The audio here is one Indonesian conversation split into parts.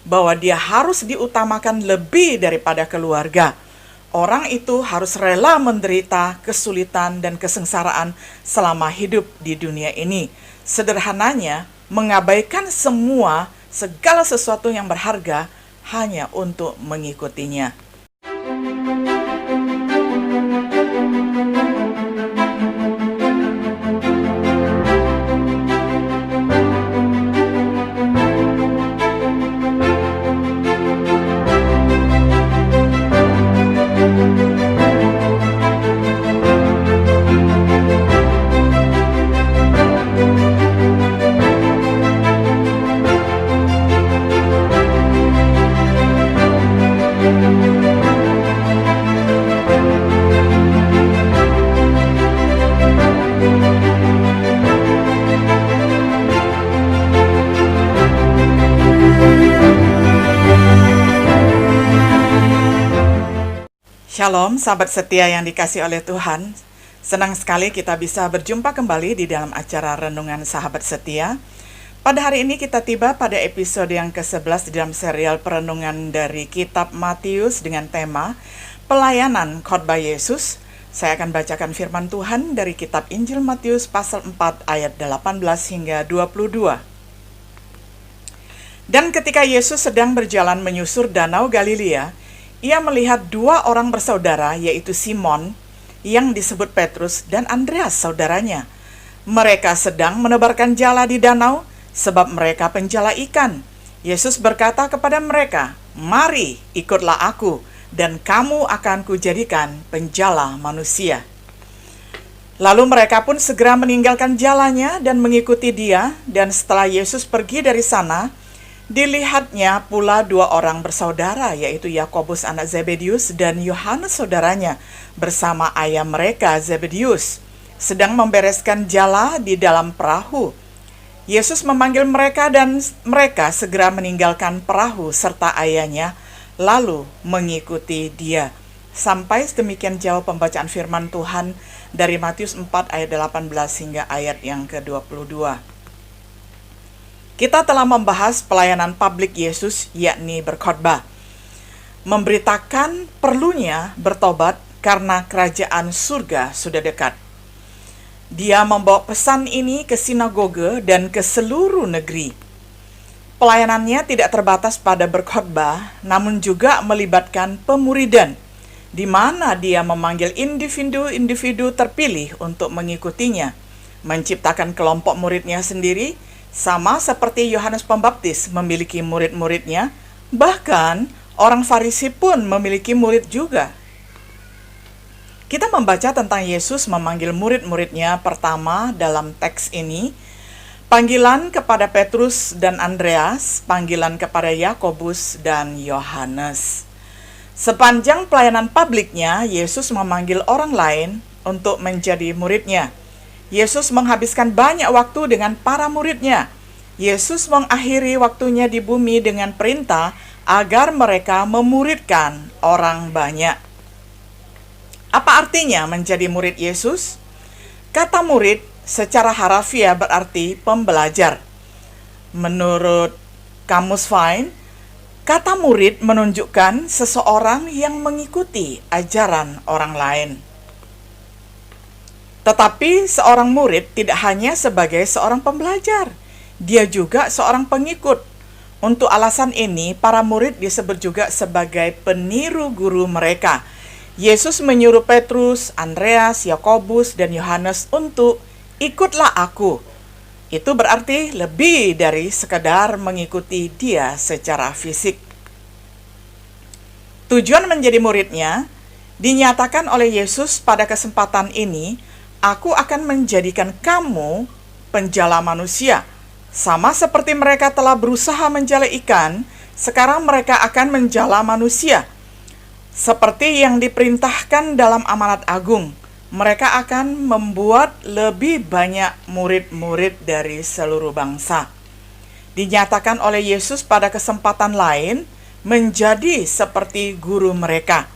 bahwa dia harus diutamakan lebih daripada keluarga. Orang itu harus rela menderita kesulitan dan kesengsaraan selama hidup di dunia ini. Sederhananya, mengabaikan segala sesuatu yang berharga hanya untuk mengikutinya. Shalom, sahabat setia yang dikasihi oleh Tuhan. Senang sekali kita bisa berjumpa kembali di dalam acara Renungan Sahabat Setia. Pada hari ini kita tiba pada episode yang ke-11 di dalam serial perenungan dari kitab Matius dengan tema Pelayanan Khotbah Yesus. Saya akan bacakan firman Tuhan dari kitab Injil Matius pasal 4 ayat 18 hingga 22. Dan ketika Yesus sedang berjalan menyusur danau Galilea, ia melihat dua orang bersaudara, yaitu Simon, yang disebut Petrus, dan Andreas saudaranya. Mereka sedang menebarkan jala di danau, sebab mereka penjala ikan. Yesus berkata kepada mereka, "Mari, ikutlah aku, dan kamu akan kujadikan penjala manusia." Lalu mereka pun segera meninggalkan jalannya dan mengikuti dia, dan setelah Yesus pergi dari sana, dilihatnya pula dua orang bersaudara, yaitu Yakobus anak Zebedius dan Yohanes saudaranya, bersama ayah mereka Zebedius, sedang membereskan jala di dalam perahu. Yesus memanggil mereka dan mereka segera meninggalkan perahu serta ayahnya, lalu mengikuti dia. Sampai sedemikian jauh pembacaan firman Tuhan dari Matius 4 ayat 18 hingga ayat yang ke-22. Kita telah membahas pelayanan publik Yesus, yakni berkhotbah, memberitakan perlunya bertobat karena kerajaan surga sudah dekat. Dia membawa pesan ini ke sinagoge dan ke seluruh negeri. Pelayanannya tidak terbatas pada berkhotbah, namun juga melibatkan pemuridan, di mana dia memanggil individu-individu terpilih untuk mengikutinya, menciptakan kelompok muridnya sendiri, sama seperti Yohanes Pembaptis memiliki murid-muridnya, bahkan orang Farisi pun memiliki murid juga. Kita membaca tentang Yesus memanggil murid-muridnya pertama dalam teks ini, panggilan kepada Petrus dan Andreas, panggilan kepada Yakobus dan Yohanes. Sepanjang pelayanan publiknya, Yesus memanggil orang lain untuk menjadi muridnya. Yesus menghabiskan banyak waktu dengan para muridnya. Yesus mengakhiri waktunya di bumi dengan perintah agar mereka memuridkan orang banyak. Apa artinya menjadi murid Yesus? Kata murid secara harafiah berarti pembelajar. Menurut Kamus Vine, kata murid menunjukkan seseorang yang mengikuti ajaran orang lain. Tetapi seorang murid tidak hanya sebagai seorang pembelajar, dia juga seorang pengikut. Untuk alasan ini, para murid disebut juga sebagai peniru guru mereka. Yesus menyuruh Petrus, Andreas, Yakobus, dan Yohanes untuk ikutlah aku. Itu berarti lebih dari sekedar mengikuti dia secara fisik. Tujuan menjadi muridnya dinyatakan oleh Yesus pada kesempatan ini. Aku akan menjadikan kamu penjala manusia. Sama seperti mereka telah berusaha menjala ikan, sekarang mereka akan menjala manusia. Seperti yang diperintahkan dalam amanat agung, mereka akan membuat lebih banyak murid-murid dari seluruh bangsa. Dinyatakan oleh Yesus pada kesempatan lain, menjadi seperti guru mereka.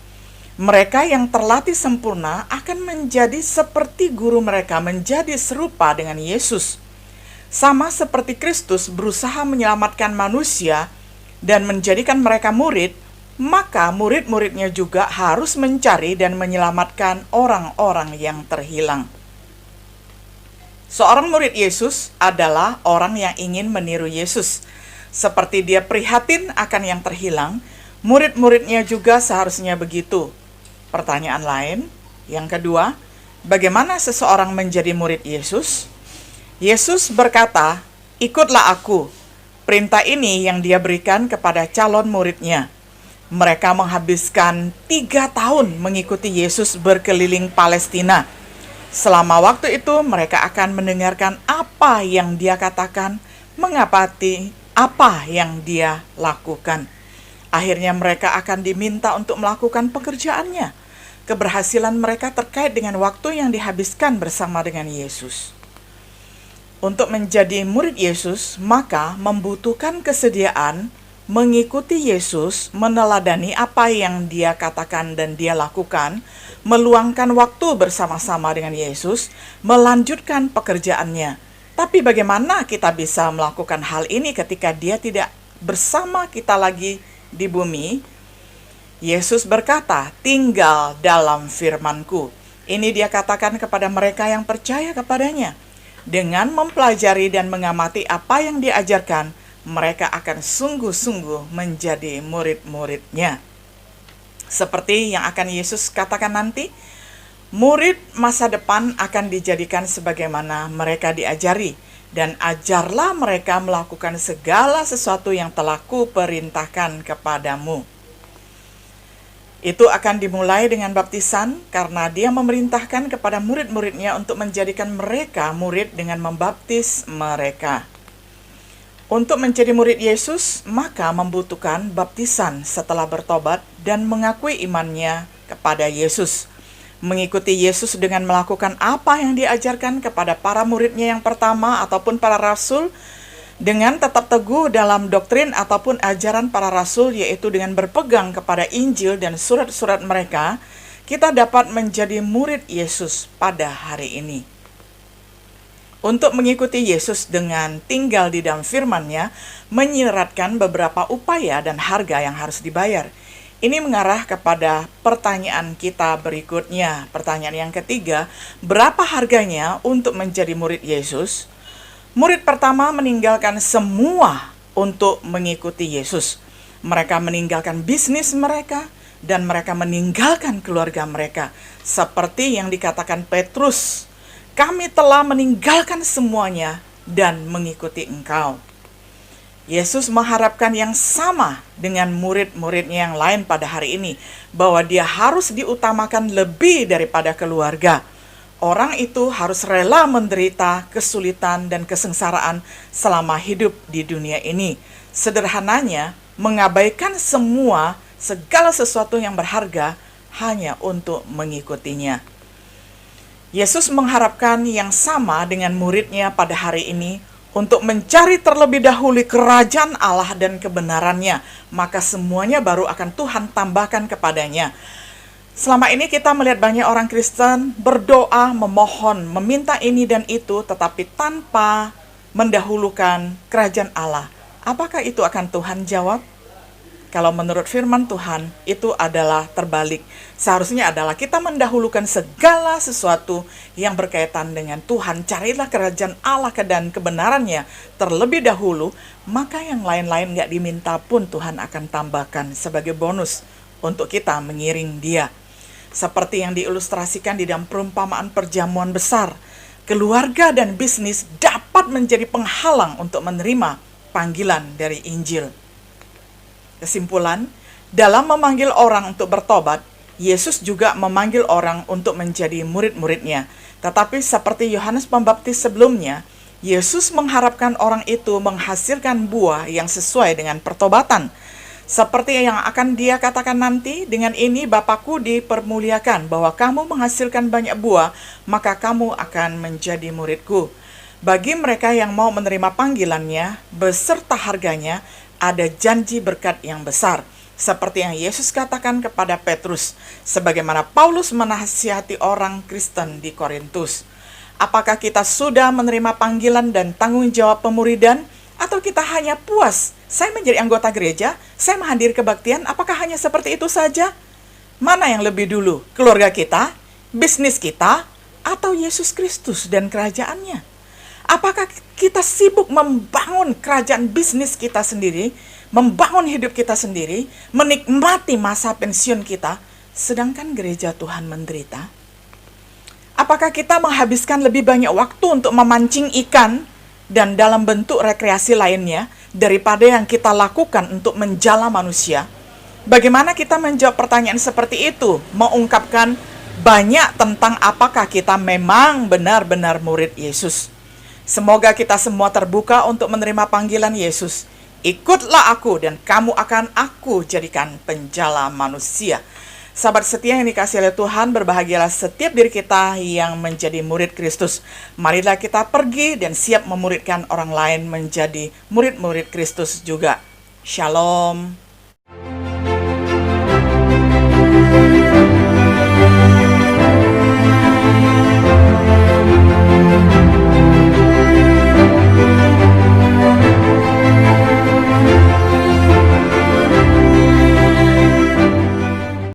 Mereka yang terlatih sempurna akan menjadi seperti guru mereka, menjadi serupa dengan Yesus. Sama seperti Kristus berusaha menyelamatkan manusia, dan menjadikan mereka murid, maka murid-muridnya juga harus mencari dan menyelamatkan orang-orang yang terhilang. Seorang murid Yesus adalah orang yang ingin meniru Yesus. Seperti dia prihatin akan yang terhilang, murid-muridnya juga seharusnya begitu. Pertanyaan lain, yang kedua, bagaimana seseorang menjadi murid Yesus? Yesus berkata, "Ikutlah aku." Perintah ini yang dia berikan kepada calon muridnya. Mereka menghabiskan 3 tahun mengikuti Yesus berkeliling Palestina. Selama waktu itu mereka akan mendengarkan apa yang dia katakan, mengapati apa yang dia lakukan. Akhirnya mereka akan diminta untuk melakukan pekerjaannya. Keberhasilan mereka terkait dengan waktu yang dihabiskan bersama dengan Yesus. Untuk menjadi murid Yesus, maka membutuhkan kesediaan mengikuti Yesus, meneladani apa yang dia katakan dan dia lakukan, meluangkan waktu bersama-sama dengan Yesus, melanjutkan pekerjaannya. Tapi bagaimana kita bisa melakukan hal ini ketika dia tidak bersama kita lagi di bumi? Yesus berkata, "Tinggal dalam firman-Ku." Ini dia katakan kepada mereka yang percaya kepadanya. Dengan mempelajari dan mengamati apa yang diajarkan, mereka akan sungguh-sungguh menjadi murid-muridnya. Seperti yang akan Yesus katakan nanti, murid masa depan akan dijadikan sebagaimana mereka diajari, dan ajarlah mereka melakukan segala sesuatu yang telah Kuperintahkan kepadamu. Itu akan dimulai dengan baptisan, karena dia memerintahkan kepada murid-muridnya untuk menjadikan mereka murid dengan membaptis mereka. Untuk menjadi murid Yesus, maka membutuhkan baptisan setelah bertobat dan mengakui imannya kepada Yesus. Mengikuti Yesus dengan melakukan apa yang diajarkan kepada para muridnya yang pertama ataupun para rasul, dengan tetap teguh dalam doktrin ataupun ajaran para rasul, yaitu dengan berpegang kepada Injil dan surat-surat mereka, kita dapat menjadi murid Yesus pada hari ini. Untuk mengikuti Yesus dengan tinggal di dalam firman-Nya, menyiratkan beberapa upaya dan harga yang harus dibayar. Ini mengarah kepada pertanyaan kita berikutnya. Pertanyaan yang ketiga, berapa harganya untuk menjadi murid Yesus? Murid pertama meninggalkan semua untuk mengikuti Yesus. Mereka meninggalkan bisnis mereka dan mereka meninggalkan keluarga mereka. Seperti yang dikatakan Petrus, "Kami telah meninggalkan semuanya dan mengikuti Engkau." Yesus mengharapkan yang sama dengan murid-muridnya yang lain pada hari ini, bahwa dia harus diutamakan lebih daripada keluarga. Orang itu harus rela menderita kesulitan dan kesengsaraan selama hidup di dunia ini. Sederhananya, mengabaikan segala sesuatu yang berharga hanya untuk mengikutinya. Yesus mengharapkan yang sama dengan muridnya pada hari ini untuk mencari terlebih dahulu kerajaan Allah dan kebenarannya, maka semuanya baru akan Tuhan tambahkan kepadanya. Selama ini kita melihat banyak orang Kristen berdoa, memohon, meminta ini dan itu, tetapi tanpa mendahulukan kerajaan Allah. Apakah itu akan Tuhan jawab? Kalau menurut firman Tuhan, itu adalah terbalik. Seharusnya adalah kita mendahulukan segala sesuatu yang berkaitan dengan Tuhan. Carilah kerajaan Allah dan kebenarannya terlebih dahulu, maka yang lain-lain gak diminta pun Tuhan akan tambahkan sebagai bonus untuk kita mengiring Dia. Seperti yang diilustrasikan di dalam perumpamaan perjamuan besar, keluarga dan bisnis dapat menjadi penghalang untuk menerima panggilan dari Injil. Kesimpulan, dalam memanggil orang untuk bertobat, Yesus juga memanggil orang untuk menjadi murid-muridnya. Tetapi seperti Yohanes Pembaptis sebelumnya, Yesus mengharapkan orang itu menghasilkan buah yang sesuai dengan pertobatan. Seperti yang akan Dia katakan nanti, dengan ini Bapa-Ku dipermuliakan, bahwa kamu menghasilkan banyak buah, maka kamu akan menjadi murid-Ku. Bagi mereka yang mau menerima panggilannya, beserta harganya, ada janji berkat yang besar. Seperti yang Yesus katakan kepada Petrus, sebagaimana Paulus menasihati orang Kristen di Korintus. Apakah kita sudah menerima panggilan dan tanggung jawab pemuridan? Atau kita hanya puas, saya menjadi anggota gereja, saya menghadiri kebaktian, apakah hanya seperti itu saja? Mana yang lebih dulu, keluarga kita, bisnis kita, atau Yesus Kristus dan kerajaannya? Apakah kita sibuk membangun kerajaan bisnis kita sendiri, membangun hidup kita sendiri, menikmati masa pensiun kita, sedangkan gereja Tuhan menderita? Apakah kita menghabiskan lebih banyak waktu untuk memancing ikan dan dalam bentuk rekreasi lainnya daripada yang kita lakukan untuk menjala manusia? Bagaimana kita menjawab pertanyaan seperti itu? Mengungkapkan banyak tentang apakah kita memang benar-benar murid Yesus. Semoga kita semua terbuka untuk menerima panggilan Yesus. Ikutlah aku dan kamu akan aku jadikan penjala manusia. Sahabat setia yang dikasihi oleh Tuhan, berbahagialah setiap diri kita yang menjadi murid Kristus. Marilah kita pergi dan siap memuridkan orang lain menjadi murid-murid Kristus juga. Shalom.